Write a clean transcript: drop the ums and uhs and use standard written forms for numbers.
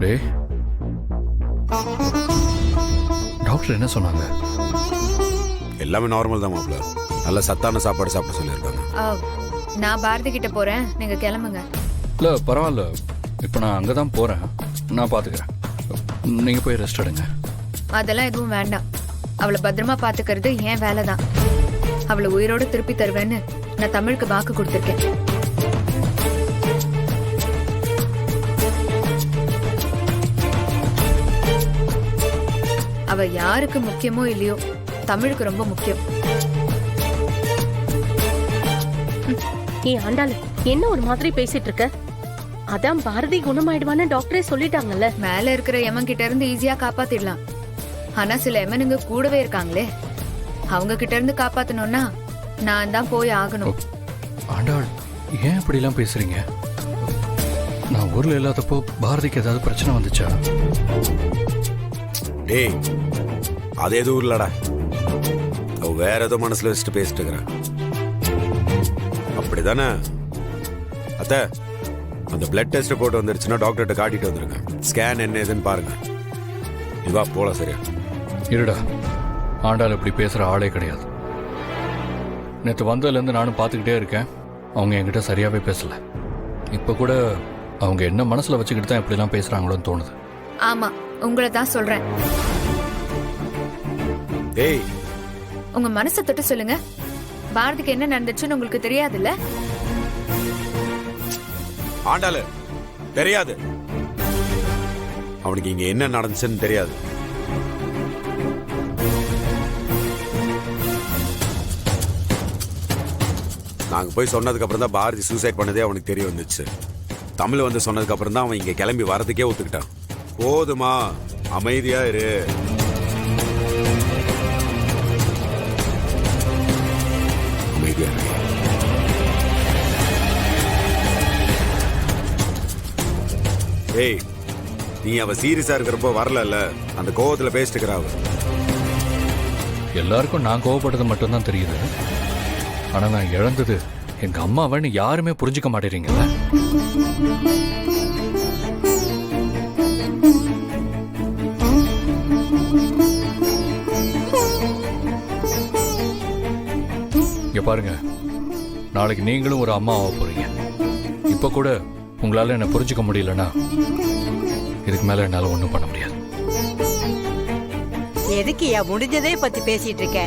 டேய், டாக்டர் என்ன சொன்னாங்க? எல்லாமே நார்மல் தான் மாப்பிள்ள. நல்ல சத்தான சாப்பாடு சாப்பிட சொல்லியிருக்காங்க. நான் பாரதி கிட்ட போறேன், நீங்க கிளம்புங்க. இல்லை பரவாயில்ல, இப்போ நான் அங்கே தான் போகிறேன், நான் பார்த்துக்கிறேன். நீங்கள் போய் ரெஸ்ட் எடுங்க. அதெல்லாம் எதுவும் வேண்டாம். அவளை பத்திரமா பாத்துக்கிறது என் வேலை தான். அவளை உயிரோட திருப்பி தருவேன்னு நான் தமிழுக்கு வாக்கு கொடுத்துருக்கேன். அவ யாருக்கு முக்கியமோ இல்லையோ, தமிழுக்கு ரொம்ப முக்கியம். நீ ஆண்டாளு என்ன ஒரு மாதிரி பேசிட்டு இருக்க? அதான் பாரதி குணமாயிடுவான்னு டாக்டரே சொல்லிட்டாங்கல்ல. மேல இருக்கிற எமன் கிட்ட இருந்து ஈஸியா காப்பாத்திடலாம். ஆனா சில எமனுங்க கூடவே இருக்காங்களே, அவங்க கிட்ட இருந்து காப்பாத்தணும்னா நான் தான் போய் ஆகணும். ஆண்டாள், ஏன் இப்படிலாம் பேசுறீங்க? நான் ஊர்ல இல்லாதப்போ பாரதிக்கு ஏதாவது பிரச்சனை வந்துச்சா? டேய், அது எதுவும் இல்லடா. அவ வேற ஏதோ மனசுல வச்சுட்டு பேசிட்டு இருக்கிறான். அப்படிதானே அத்தை? அந்த பிளட் டெஸ்ட் போட்டு வந்துருச்சுன்னா டாக்டர்கிட்ட காட்டிட்டு வந்துருங்க. ஸ்கேன் என்ன ஏதுன்னு பாருங்க. இவா போலாம். சரியா? இருடா, ஆண்டாள் இப்படி பேசுற ஆளே கிடையாது. நேற்று வந்ததுலேருந்து நானும் பார்த்துக்கிட்டே இருக்கேன், அவங்க என்கிட்ட சரியாவே பேசல. இப்போ கூட அவங்க என்ன மனசுல வச்சுக்கிட்டு தான் இப்படிலாம் பேசுறாங்களோன்னு தோணுது. ஆமா, உங்களை தான் சொல்றேன். டேய், உங்க மனசை தொட்டு சொல்லுங்க. பாரதிக்கு என்ன நடந்துச்சுன்னு உங்களுக்கு தெரியாதுல்ல? ஆண்டாளு தெரியாது. அவனுக்கு இங்க என்ன நடந்துச்சுன்னு தெரியாது. நாங்க போய் சொன்னதுக்கு அப்புறம் தான் பாரதி சூசைட் பண்ணதே அவனுக்கு தெரிய வந்துச்சு. தமிழ் வந்து சொன்னதுக்கு அப்புறம் தான் அவன் இங்க கிளம்பி வரதுக்கே ஒத்துக்கிட்டான். போதுமா, அமைதியா இரு. அமைதியா இரு. ஏய், நீ அவ சீரியஸா இருக்கிறப்போ வரல, அந்த கோவத்துல பேசிட்டு இருக்கிற அவ. எல்லாருக்கும் நான் கோவப்பட்டது மட்டும்தான் தெரியுது. ஆனா நான் இழந்தது எங்க அம்மாவன்னு யாருமே புரிஞ்சுக்க மாட்டேறீங்கல்ல. இங்க பாருங்க, நாளைக்கு நீங்களும் ஒரு அம்மா ஆக போறீங்க. இப்ப கூட உங்களால என்ன புரிஞ்சுக்க முடியலன்னா இதுக்கு மேல என்னால ஒண்ணும் பண்ண முடியாது. எதுக்கு முடிஞ்சதே பத்தி பேசிட்டு இருக்க?